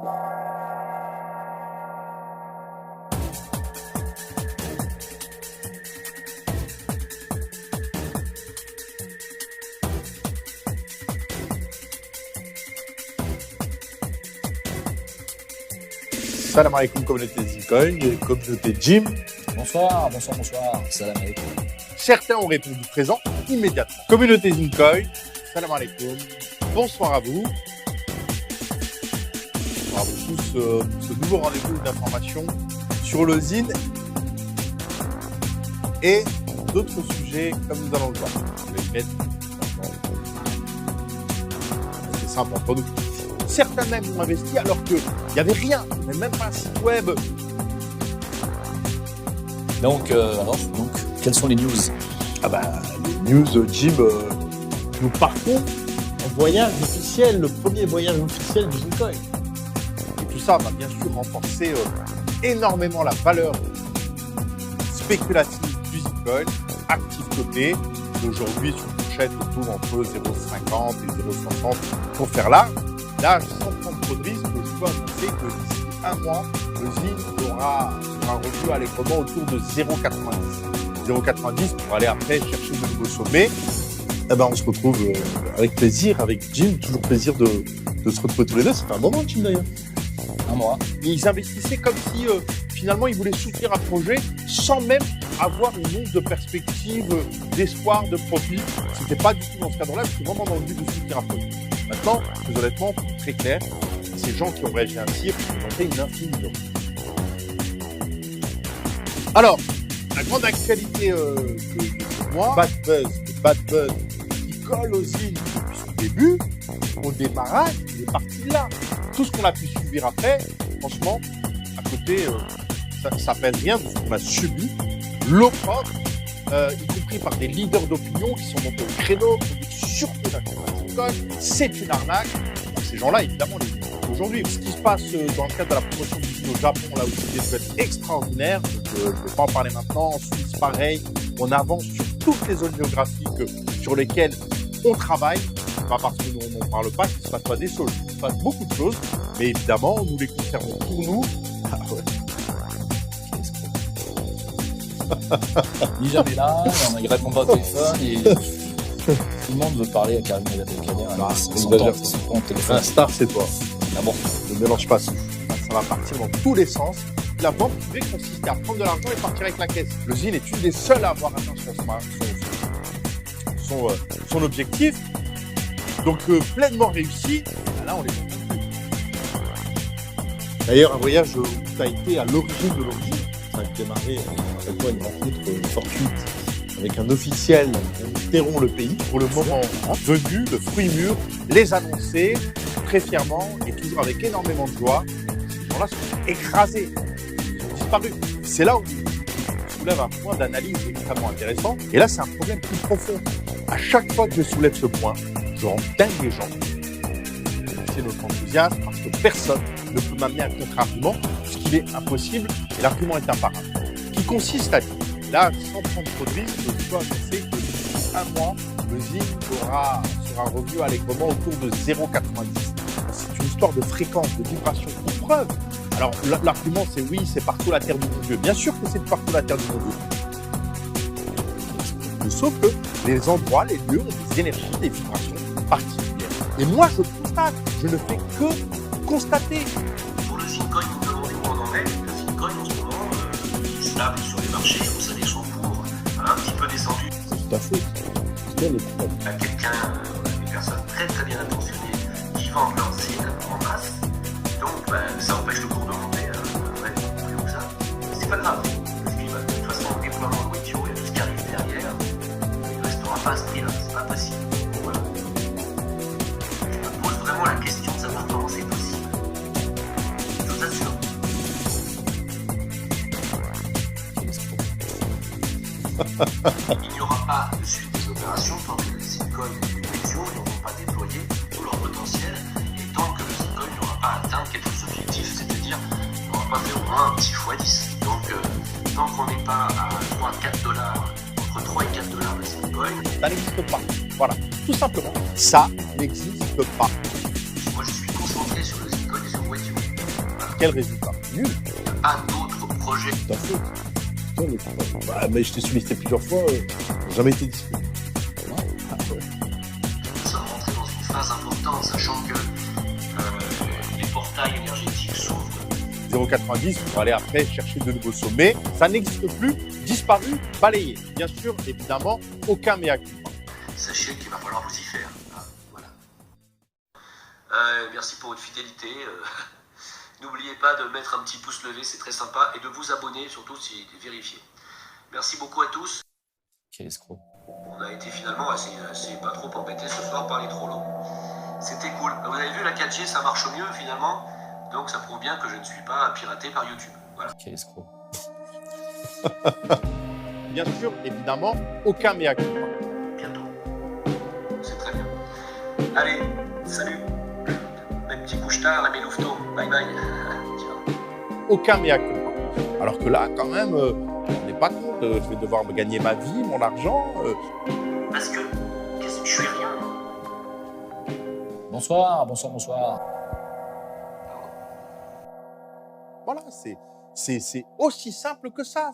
Salam alaikum, communauté Bitcoin, communauté Jim. Bonsoir. Salam alaikum. Certains ont répondu présent immédiatement. Communauté Bitcoin, salam alaikum. Bonsoir à vous. Bonsoir à vous tous pour ce nouveau rendez-vous d'information sur le Zine et d'autres sujets comme nous allons le voir. Je vais mettre c'est simple entre nous. Certains même ont investi alors qu'il n'y avait rien, même pas un site web. Donc, quelles sont les news? Les news, Jim, nous partons en voyage officiel, le premier voyage officiel du Bitcoin. Et tout ça va bien sûr renforcer énormément la valeur spéculative du Bitcoin, actif coté, d'aujourd'hui sur une fourchette autour entre 0,50 et 0,60 pour faire large. Là, sans prendre trop de risques, je peux annoncer que d'ici un mois, le Zine aura un revenu allègrement autour de 0,90. 0,90 pour aller après chercher de nouveaux sommets. On se retrouve avec plaisir, avec Jim. Toujours plaisir de se retrouver tous les deux. Ça fait un moment, Jim, d'ailleurs. Un mois. Ils investissaient comme si, finalement, ils voulaient soutenir un projet sans même avoir une once de perspective, d'espoir, de profit. C'était pas du tout dans ce cadre-là, c'était vraiment dans le but de soutenir un projet. Maintenant, plus honnêtement, très clair, ces gens qui ont réagi ainsi représentaient une infime minorité. Alors, la grande actualité de moi, Bad Buzz, qui colle aux îles depuis son début, au démarrage, il est parti de là. Tout ce qu'on a pu subir après, franchement, à côté, ça ne s'appelle rien de ce qu'on a subi, l'opprobre, y compris par des leaders d'opinion qui sont montés au créneau, qui ont dit surtout la c'est une arnaque. Donc, ces gens-là, évidemment, les aujourd'hui. Ce qui se passe dans le cadre de la promotion du Zine au Japon, là où c'est des choses extraordinaires, je ne vais pas en parler maintenant. En Suisse, pareil, on avance sur toutes les zones géographiques sur lesquelles on travaille. Pas parce que nous, on n'en parle pas qu'il ne se passe pas des choses. Il se passe beaucoup de choses, mais évidemment, nous les conservons pour nous. Ah ouais. Il n'est jamais là, il répond pas au téléphone et tout le monde veut parler à Karim Abdel-Kader. Son téléphone. Un star, c'est toi. Ah bon? Ne mélange pas ça. Ça va partir dans tous les sens. La vente privée consiste à prendre de l'argent et partir avec la caisse. Le Zine est une des seules à avoir atteint son objectif. Donc, pleinement réussi. Là, on les voit. D'ailleurs, un voyage où tu as été à l'origine de l'origine. Ça a démarré avec une rencontre fortuite avec un officiel qui terront le pays pour le moment venu, le fruit mûr, les annoncer très fièrement et toujours avec énormément de joie. Ces gens-là sont écrasés, ils ont disparu. C'est là où je soulève un point d'analyse extrêmement intéressant. Et là, c'est un problème plus profond. À chaque fois que je soulève ce point, je rends dingue les gens. C'est notre enthousiasme parce que personne ne peut m'amener un contre-argument puisqu'il est impossible et l'argument est imparable. Qui consiste à dire, là, sans prendre trop de risques, je peux annoncer que d'ici un mois, le Zine sera revenu allègrement autour de 0,90. C'est une histoire de fréquence, de vibration, pour preuve. Alors, l'argument, c'est oui, c'est partout la terre du bon Dieu. Bien sûr que c'est partout la terre du bon Dieu. Sauf que les endroits, les lieux ont des énergies, des vibrations particulières. Et moi, je constate, je ne fais que constater. Pour le Bitcoin, nous demandons où on en est. Le Bitcoin, en ce moment, est stable sur les marchés. Vous savez, son cours a un petit peu descendu. C'est ta faute. C'est le problème. À quelqu'un, des personnes très très bien intentionnées qui vendent leur Zine en masse. Donc, ça empêche le cours de monter. Comme ça. C'est pas grave. Parce que, de toute façon, le déploiement de Witio et tout ce qui arrive derrière, il ne restera pas à ce prix-là. C'est pas possible. Voilà. Je me pose vraiment la question de savoir comment c'est possible. Je vous assure. Il n'y aura pas de suite des opérations tant que les Bitcoin et les Witio n'auront pas déployé tout leur potentiel et tant que le Bitcoin n'aura pas atteint quelques objectifs, c'est-à-dire n'aura pas fait au moins un petit x10. Donc, tant qu'on n'est pas à 3-4 dollars, entre 3 et 4 dollars de Bitcoin, ça n'existe pas. Voilà, tout simplement. Ça n'existe pas. moi je suis concentré sur le Bitcoin et sur Witio. Quel résultat? Nul. Pas d'autres projets. Tout à fait. Putain, mais je t'ai sollicité plusieurs fois, jamais été disponible. Nous sommes rentrés dans une phase importante, sachant que les portails énergétiques s'ouvrent. 0,90 pour aller après chercher de nouveaux sommets. Ça n'existe plus, disparu, balayé. Bien sûr, évidemment, aucun mea culpa. Sachez qu'il va falloir vous y faire. Ah, voilà. Merci pour votre fidélité. N'oubliez pas de mettre un petit pouce levé, c'est très sympa, et de vous abonner, surtout si vérifié. Merci beaucoup à tous. Quel escroc. On a été finalement assez pas trop embêtés ce soir par les trolls. C'était cool. Vous avez vu, la 4G, ça marche mieux finalement. Donc ça prouve bien que je ne suis pas piraté par YouTube. Voilà. Quel escroc. Bien sûr, évidemment, aucun mea culpa. Bientôt. C'est très bien. Allez, salut. Mes petits couche-tard et mes louveteaux. Bye bye. Ciao. Aucun mea culpa. Alors que là, quand même, on n'est pas compte. Je vais devoir me gagner ma vie, mon argent. Parce que je suis rien. Bonsoir, bonsoir, bonsoir. Voilà, c'est aussi simple que ça.